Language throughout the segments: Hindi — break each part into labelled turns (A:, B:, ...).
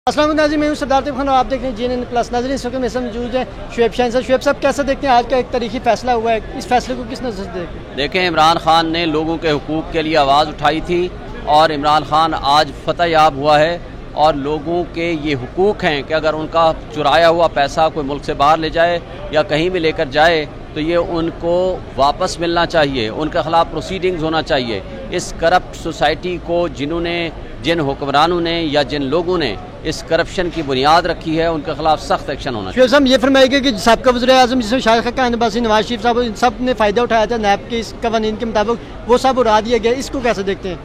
A: अस्सलाम वालेकुम नाज़रीन, मैं हूं सरदार खान और आप देख रहे हैं GNN प्लस। नाज़रीन इस वक्त मेरे साथ मौजूद है शुएब शाहीन साहब। शुएब साहब, कैसा देखते हैं आज का एक तारीखी फैसला हुआ है, इस फैसले को किस नज़र से देखते हैं?
B: देखें, इमरान खान ने लोगों के हुकूक़ के लिए आवाज़ उठाई थी और इमरान खान आज फतह याब हुआ है और लोगों के ये हुकूक़ हैं कि अगर उनका चुराया हुआ पैसा कोई मुल्क से बाहर ले जाए या कहीं भी लेकर जाए तो ये उनको वापस मिलना चाहिए, उनके ख़िलाफ़ प्रोसीडिंग्स होना चाहिए। इस करप्ट सोसाइटी को जिन हुक्मरानों ने या जिन लोगों ने इस करप्शन की बुनियाद रखी है उनके खिलाफ सख्त एक्शन होना चाहिए।
A: साहब, ये फरमाइएगा कि साबिक़ा वज़ीर-ए-आज़म जिसमें शाह का नवाज़ शरीफ साहब, इन सब ने फ़ायदा उठाया था नैब के इस कवानीन के मुताबिक, वो सब उड़ा दिया गया, इसको कैसे देखते हैं?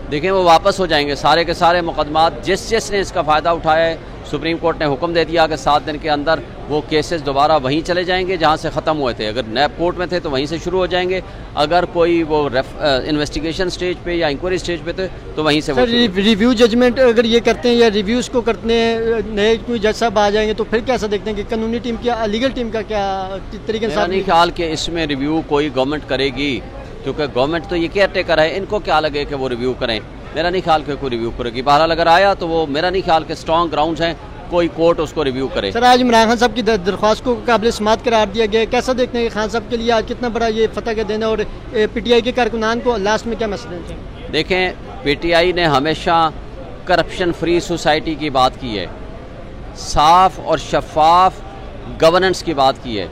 B: देखें, वो वापस हो जाएंगे सारे के सारे मुकदमात। जिसने इसका फ़ायदा उठाया है, सुप्रीम कोर्ट ने हुक्म दे दिया कि 7 दिन के अंदर वो केसेस दोबारा वहीं चले जाएंगे जहां से ख़त्म हुए थे। अगर नैब कोर्ट में थे तो वहीं से शुरू हो जाएंगे, अगर कोई वो इन्वेस्टिगेशन स्टेज पे या इंक्वायरी स्टेज पे थे तो वहीं से।
A: रिव्यू जजमेंट अगर ये करते हैं या रिव्यूज़ को करते हैं, नए कोई जज साहब आ जाएंगे तो फिर कैसा देखते हैं कि कानूनी टीम क्या, लीगल टीम का क्या तरीके से?
B: नहीं ख्याल कि इसमें रिव्यू कोई गवर्नमेंट करेगी, क्योंकि गवर्नमेंट तो ये केयर टेकर है, इनको क्या लगे कि वो रिव्यू करें। मेरा नहीं ख्याल कि कोई रिव्यू करेगी। बहरहाल अगर आया तो वो मेरा नहीं ख्याल कि स्ट्रॉन्ग ग्राउंड्स हैं कोई कोर्ट उसको रिव्यू करे।
A: सर, आज इमरान खान साहब की दरख्वास्त को काबिल समाअत करार दिया गया, कैसा देखते हैं खान साहब के लिए आज कितना बड़ा ये फतह का दिन है और PTI के कारकुनान को लास्ट में क्या मैसेज देना चाहिए?
B: देखें, PTI ने हमेशा करप्शन फ्री सोसाइटी की बात की है, साफ और शफाफ गवर्नेंस की बात की है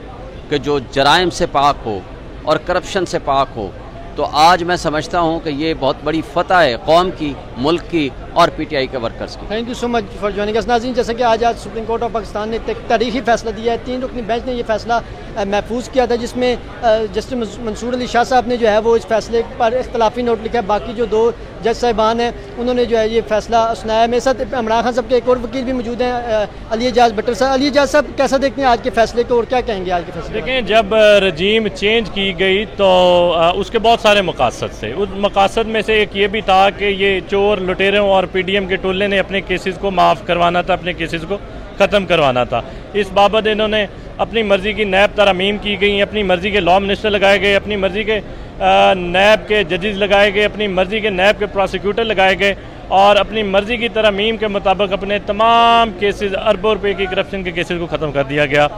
B: कि जो जराइम से पाक हो और करप्शन से पाक हो। तो आज मैं समझता हूँ कि ये बहुत बड़ी फतह है कौम की, मुल्क की और PTI के वर्कर्स की।
A: Thank you so much for joining us. नाज़रीन, जैसे कि आज सुप्रीम कोर्ट ऑफ पाकिस्तान ने एक तारीखी फैसला दिया है, 3 रुकनी बेंच ने ये फैसला महफूज किया था, जिसमें जस्टिस मंसूर अली शाह साहब ने जो है वो इस फैसले पर इख्तलाफी नोट लिखा है। बाकी जो 2 जज साहिबान हैं उन्होंने जो है ये फैसला सुनाया। मेरे साथ इमरान खान साहब के एक और वकील भी मौजूद हैं, अली एजाज भट्टर साहब। अली एजाज साहब, कैसा देखते हैं आज के फैसले को और क्या कहेंगे आज के फैसले?
C: देखें, जब रजीम चेंज की गई तो उसके बहुत सारे मकासद थे। उस मकासद में से एक ये भी था कि ये चोर लुटेरों और PDM के टोले ने अपने केसेस को माफ़ करवाना था, अपने केसेस को ख़त्म करवाना था। इस बाबत इन्होंने अपनी मर्ज़ी की नैब तरमीम की गई, अपनी मर्ज़ी के लॉ मिनिस्टर लगाए गए, अपनी मर्ज़ी के नैब के जजेस लगाए गए, अपनी मर्ज़ी के नैब के प्रोसिक्यूटर लगाए गए और अपनी मर्ज़ी की तरमीम के मुताबिक अपने तमाम केसेस, अरबों रुपये की करप्शन के केसेस को ख़त्म कर दिया गया।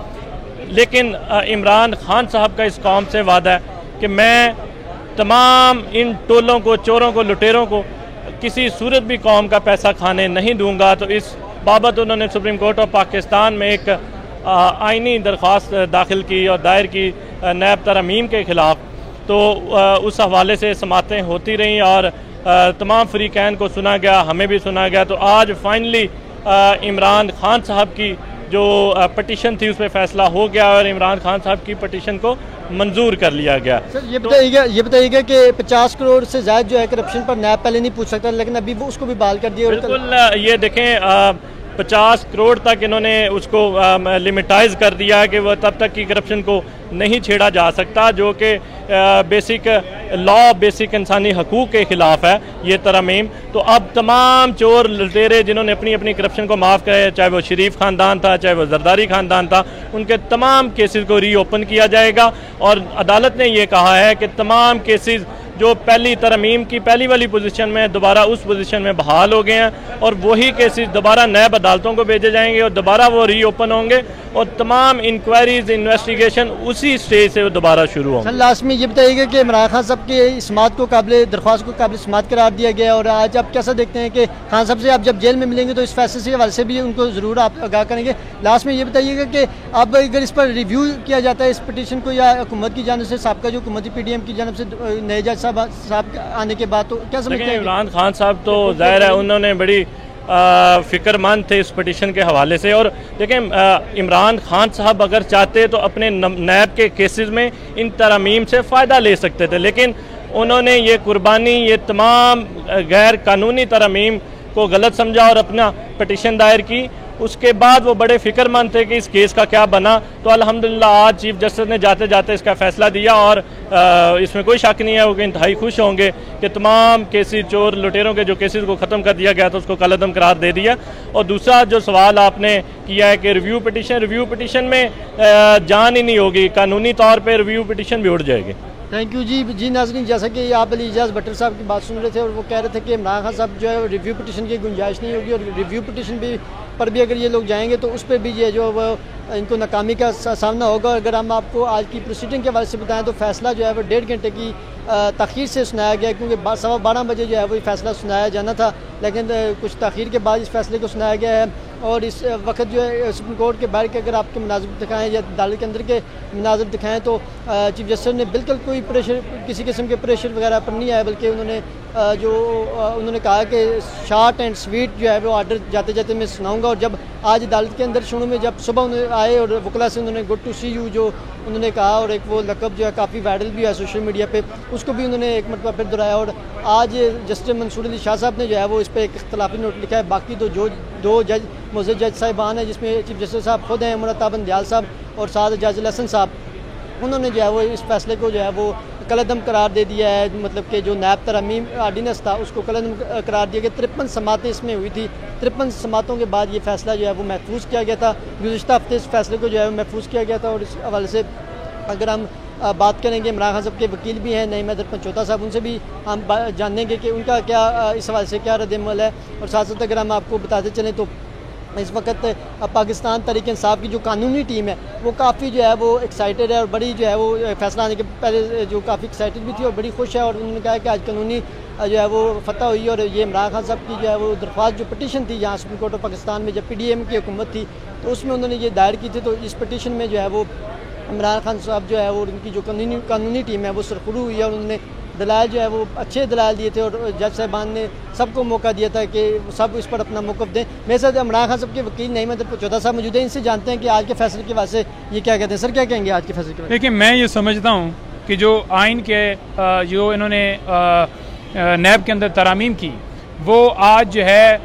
C: लेकिन इमरान खान साहब का इस कौम से वादा है कि मैं तमाम इन टोलों को, चोरों को, लुटेरों को किसी सूरत भी कौम का पैसा खाने नहीं दूंगा। तो इस बाबत उन्होंने सुप्रीम कोर्ट ऑफ पाकिस्तान में एक आइनी दरख्वास्त दाखिल की और दायर की नैब तरमीम के ख़िलाफ़। तो उस हवाले से समातें होती रहीं और तमाम फ़रीक़ैन को सुना गया, हमें भी सुना गया। तो आज फाइनली इमरान खान साहब की जो पटिशन थी उस पर फैसला हो गया और इमरान खान साहब की पटिशन को मंजूर कर लिया गया।
A: सर, ये बताइएगा कि 50 करोड़ से ज़्यादा जो है करप्शन पर नैब पहले नहीं पूछ सकता, लेकिन अभी वो उसको भी बहाल कर दिया।
C: बिल्कुल, ये देखें 50 करोड़ तक इन्होंने उसको लिमिटाइज कर दिया है कि वह तब तक की करप्शन को नहीं छेड़ा जा सकता जो कि बेसिक लॉ, बेसिक इंसानी हकूक़ के ख़िलाफ़ है ये तरमीम। तो अब तमाम चोर लुटेरे जिन्होंने अपनी अपनी करप्शन को माफ़ करे, चाहे वो शरीफ ख़ानदान था, चाहे वो जरदारी ख़ानदान था, उनके तमाम केसेस को रीओपन किया जाएगा। और अदालत ने ये कहा है कि तमाम केसेस जो पहली तरमीम की पहली वाली पोजीशन में दोबारा उस पोजीशन में बहाल हो गए हैं और वही केसेस दोबारा नैब अदालतों को भेजे जाएंगे और दोबारा वो रीओपन होंगे और तमाम इंक्वायरीज, इन्वेस्टिगेशन उसी स्टेज से दोबारा शुरू होंगे।
A: लास्ट में ये बताइएगा कि इमरान खान साहब के समाअत को दरख्वास्त को काबिल समाअत करार दिया गया और आज आप कैसा देखते हैं कि खान साहब से आप जब जेल में मिलेंगे तो इस फैसले से हवाले से भी उनको ज़रूर आप आगाह करेंगे? लास्ट में ये बताइएगा कि अब अगर इस पर रिव्यू किया जाता है इस पटिशन को या हुकूमत की जानिब से, साबिक़ा जो हुकूमती PDM की जानिब से नए जज साहब आने के बाद, तो क्या समझते हैं?
C: इमरान खान साहब तो ज़ाहिर है उन्होंने बड़ी फ़िक्रमंद थे इस पटिशन के हवाले से। और देखें, इमरान खान साहब अगर चाहते तो अपने नैब के केसेस में इन तरमीम से फ़ायदा ले सकते थे, लेकिन उन्होंने ये कुर्बानी, ये तमाम गैर कानूनी तरमीम को गलत समझा और अपना पटिशन दायर की। उसके बाद वो बड़े फ़िक्रमंद थे कि इस केस का क्या बना। तो अल्हम्दुलिल्लाह आज चीफ जस्टिस ने जाते जाते इसका फ़ैसला दिया और इसमें कोई शक नहीं है वो कि इंतहाई खुश होंगे कि तमाम केसेस, चोर लुटेरों के जो केसेस को ख़त्म कर दिया गया था उसको कलअदम करार दे दिया। और दूसरा जो सवाल आपने किया है कि रिव्यू पटिशन में जान ही नहीं होगी, कानूनी तौर पर रिव्यू पटिशन भी उड़ जाएगी।
A: थैंक यू जी नाज़रीन, जैसा कि आप अली एजाज भट्टर साहब की बात सुन रहे थे और वो कह रहे थे कि इमरान खान साहब जो है रिव्यू पटिशन की गुंजाइश नहीं होगी और रिव्यू पटिशन भी पर भी अगर ये लोग जाएंगे तो उस पर भी ये जो वो इनको नाकामी का सामना होगा। अगर हम आपको आज की प्रोसीडिंग के हवाले से बताएं तो फैसला जो है वो 1.5 घंटे की तख़ीर से सुनाया गया, क्योंकि 12:15 बजे जो है वो फैसला सुनाया जाना था, लेकिन कुछ तख़ीर के बाद इस फैसले को सुनाया गया है। और इस वक्त जो है सुप्रीम कोर्ट के बाहर के अगर आपके मनाज़िर दिखाएँ या अदालत के अंदर के मनाज़िर दिखाएँ तो चीफ जस्टिस ने बिल्कुल कोई प्रेशर, किसी किस्म के प्रेशर वगैरह पर नहीं आया, बल्कि उन्होंने उन्होंने कहा कि शॉर्ट एंड स्वीट जो है वो ऑर्डर जाते जाते मैं सुनाऊंगा। और जब आज अदालत के अंदर शुरू में जब सुबह उन्होंने आए और वकला से उन्होंने गुड टू सी यू जो उन्होंने कहा, और एक वो लक़ब जो है काफ़ी वायरल भी है सोशल मीडिया पे, उसको भी उन्होंने एक मरतबा फिर दोहराया। और आज जस्टिस मंसूर अली शाह साहब ने जो है वो इस पर एक इख्तलाफी नोट लिखा है। बाकी तो जो दो जज मोअज़्ज़ज़ जज साहिबान हैं, जिसमें चीफ जस्टिस साहब खुद हैं मुराताबन दयाल साहब और साथ जज लहसन साहब, उन्होंने जो है वो इस फैसले को जो है वो कलअदम करार दे दिया है। मतलब कि जो नैब तरमीम आर्डीनेंस था उसको कलअदम करार दिया गया। 53 समातें इसमें हुई थी। 53 समातों के बाद ये फैसला जो है वो महफूज किया गया था। गुज़िश्ता हफ्ते इस फैसले को जो है महफूज किया गया था। और इस हवाले से अगर हम बात करेंगे, इमरान खान साहब के वकील भी हैं नईम हैदर पंचोता साहब, उनसे भी हम जानेंगे कि उनका क्या इस हवाले से क्या रद्द-ए-अमल है। और साथ साथ अगर हम आपको बताते चलें तो इस वक्त पाकिस्तान तहरीक इंसाफ की जो कानूनी टीम है वो काफ़ी जो है वो एक्साइटेड है, और बड़ी जो है वो फैसला आने के पहले जो काफ़ी एक्साइटेड भी थी और बड़ी खुश है। और उन्होंने कहा कि आज कानूनी जो है वो फतह हुई। और ये इमरान खान साहब की जो है वो दरख्वास्त जो पटिशन थी यहाँ सुप्रीम कोर्ट ऑफ पाकिस्तान में जब PDM की हुकूमत थी तो उसमें उन्होंने ये दायर की थी। तो इस पटिशन में जो है वो इमरान खान साहब जो है वो उनकी जो कानूनी टीम है वो सरखुरू हुई है। और उन्होंने दलाल जो है वो अच्छे दलाल दिए थे, और जज साहबान ने सबको मौका दिया था कि सब इस पर अपना मौक़िफ़ दें। मेरे साथ इमरान खान साहब के वकील नईम हैदर पंचोता साहब मौजूद हैं, इनसे जानते हैं कि आज के फैसले के वास्ते ये क्या कहते हैं। सर क्या कहेंगे आज के फैसले के वास्ते?
D: देखिए, मैं ये समझता हूँ कि जो आइन के जो इन्होंने नैब के अंदर तरामीम की, वो आज जो है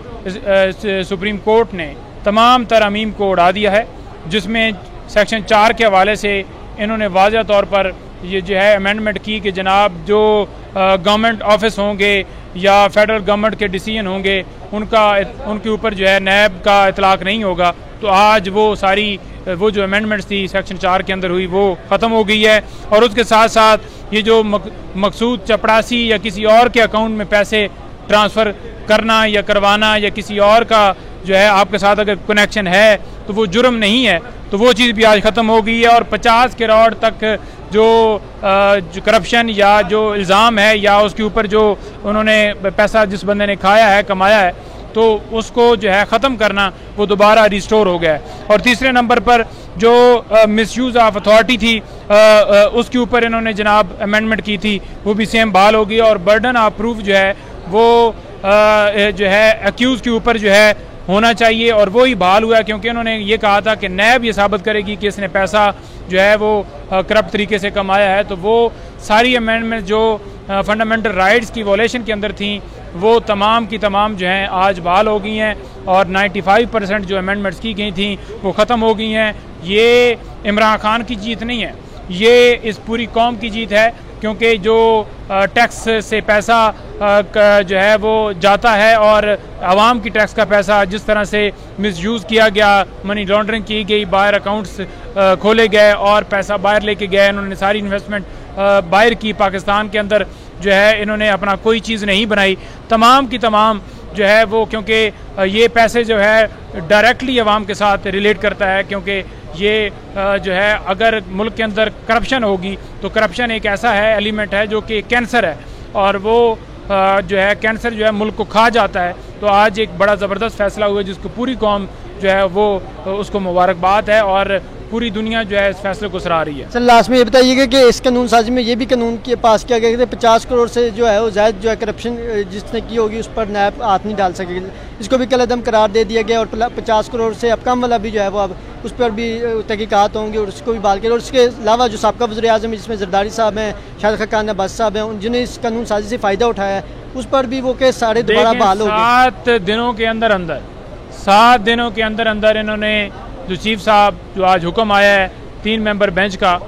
D: सुप्रीम कोर्ट ने तमाम तरामीम को उड़ा दिया है, जिसमें सेक्शन 4 के हवाले से इन्होंने वाज़ह तौर पर ये जो है अमेंडमेंट की कि जनाब जो गवर्नमेंट ऑफिस होंगे या फेडरल गवर्नमेंट के डिसीजन होंगे उनके ऊपर जो है नैब का इतलाक़ नहीं होगा। तो आज वो सारी वो जो अमेंडमेंट्स थी सेक्शन 4 के अंदर हुई वो ख़त्म हो गई है। और उसके साथ साथ ये जो मकसूद चपड़ासी या किसी और के अकाउंट में पैसे ट्रांसफ़र करना या करवाना या किसी और का जो है आपके साथ अगर कनेक्शन है तो वो जुर्म नहीं है, तो वो चीज़ भी आज ख़त्म हो गई है। और 50 करोड़ तक जो करप्शन या जो इल्ज़ाम है या उसके ऊपर जो उन्होंने पैसा जिस बंदे ने खाया है कमाया है तो उसको जो है ख़त्म करना वो दोबारा रिस्टोर हो गया है। और तीसरे नंबर पर जो मिसयूज़ ऑफ अथॉरिटी थी उसके ऊपर इन्होंने जनाब अमेंडमेंट की थी, वो भी सेम बहाल होगी। और बर्डन ऑफ प्रूफ जो है वो जो है एक्यूज़ के ऊपर जो है होना चाहिए, और वो ही बहाल हुआ है, क्योंकि उन्होंने ये कहा था कि नैब ये साबित करेगी कि इसने पैसा जो है वो करप्ट तरीके से कमाया है। तो वो सारी अमेंडमेंट जो फंडामेंटल राइट्स की वॉलेशन के अंदर थी वो तमाम की तमाम जो हैं आज बहाल हो गई हैं, और 95% जो अमेंडमेंट्स की गई थी वो ख़त्म हो गई हैं। ये इमरान खान की जीत नहीं है, ये इस पूरी कौम की जीत है, क्योंकि जो टैक्स से पैसा जो है वो जाता है और आवाम की टैक्स का पैसा जिस तरह से मिसयूज़ किया गया, मनी लॉन्ड्रिंग की गई, बाहर अकाउंट्स खोले गए और पैसा बाहर लेके गए, इन्होंने सारी इन्वेस्टमेंट बाहर की, पाकिस्तान के अंदर जो है इन्होंने अपना कोई चीज़ नहीं बनाई, तमाम की तमाम जो है वो, क्योंकि ये पैसे जो है डायरेक्टली आवाम के साथ रिलेट करता है, क्योंकि ये जो है अगर मुल्क के अंदर करप्शन होगी तो करप्शन एक ऐसा है एलिमेंट है जो कि कैंसर है, और वो जो है कैंसर जो है मुल्क को खा जाता है। तो आज एक बड़ा ज़बरदस्त फैसला हुआ जिसको पूरी कौम जो है वो उसको मुबारकबाद है, और पूरी दुनिया जो है इस फैसले को सराह रही है।
A: सर लास्ट में ये बताइएगा कि इस कानून साजी में ये भी कानून के पास किया गया कि 50 करोड़ से जो है वो ज़ायद जो है करप्शन जिसने की होगी उस पर नैब हाथ नहीं डाल सकेगी, इसको भी कलअदम करार दे दिया गया। और 50 करोड़ से अब कम वाला भी जो है वो अब उस पर भी तहकीकात होंगी और उसको भी बहाल किया। और उसके अलावा जो साबका वज़ीर-ए-आज़म जिसमें जरदारी साहब हैं, शाहिद खान अब्बास साहब हैं, जिन्हें इस कानून साजी से फ़ायदा उठाया है, उस पर भी वो केस सारे दोबारा बहाल हो गए।
D: 7 दिनों के अंदर अंदर इन्होंने जो चीफ साहब जो आज हुक्म आया है 3 मेंबर बेंच का,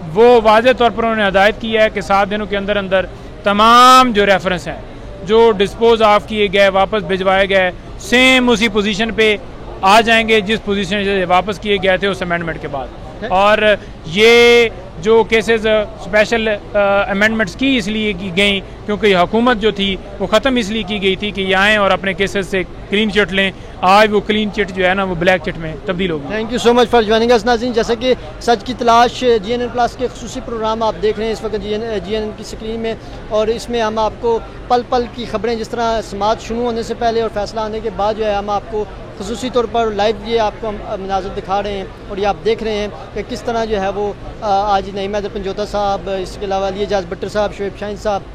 D: वो वाज़े तौर पर उन्होंने हदायत की है कि 7 दिनों के अंदर अंदर तमाम जो रेफरेंस हैं जो डिस्पोज ऑफ किए गए, वापस भिजवाए गए, सेम उसी पोजीशन पे आ जाएंगे जिस पोजीशन से वापस किए गए थे उस अमेंडमेंट के बाद। और ये जो केसेस स्पेशल अमेंडमेंट्स की इसलिए की गई क्योंकि हुकूमत जो थी वो ख़त्म इसलिए की गई थी कि ये आएँ और अपने केसेस से क्लीन चिट लें, आज वो क्लीन चिट जो है ना वो ब्लैक चिट में तब्दील हो गई।
A: Thank you so much for joining us नाज़रीन। जैसे कि सच की तलाश GNN प्लस के खुसूसी प्रोग्राम आप देख रहे हैं इस वक्त GNN की स्क्रीन में, और इसमें हम आपको पल पल की खबरें, जिस तरह समाअत शुरू होने से पहले और फैसला आने के बाद जो है हम आपको खुसूसी तौर पर लाइव ये आपको हम मनाज़र दिखा रहे हैं, और ये आप देख रहे हैं कि किस तरह जो है वो आज नईम हैदर पंजोता साहब, इसके अलावा लियाजाज भट्टर साहब, शोएब शाहीन साहब,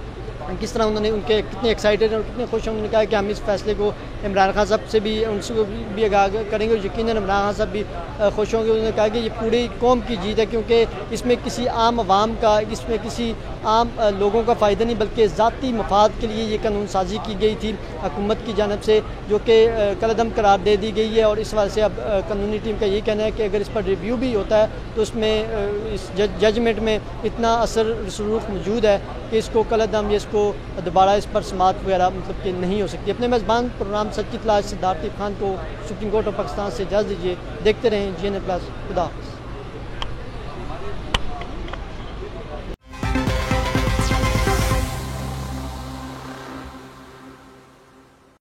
A: किस तरह उन्होंने उनके कितने एक्साइटेड और कितने खुश हैं। उन्होंने कहा कि हम इस फैसले को इमरान खान साहब से भी उनसे भी आगाह करेंगे, और यकीनन इमरान खान साहब भी खुश होंगे। उन्होंने कहा कि ये पूरी कौम की जीत है, क्योंकि इसमें किसी आम आवाम का, इसमें किसी आम लोगों का फ़ायदा नहीं, बल्कि ज़ाती मफाद के लिए ये कानून साजी की गई थी हुकूमत की जानब से, जो कि कलअदम करार दे दी गई है। और इस वजह से अब कानूनी टीम का यही कहना है कि अगर इस पर रिव्यू भी होता है तो उसमें इस जजमेंट में इतना असर रसूख मौजूद है कि इसको कलअदम या इसको दोबारा इस पर समाअत वगैरह मतलब कि नहीं हो सकती। अपने मेज़बान प्रोग्राम सच की तलाश सिद्धार्थ खान को सुप्रीम कोर्ट ऑफ पाकिस्तान से इजाज़त दीजिए। देखते रहें GNN प्लस। खुदा हाफ़िज़।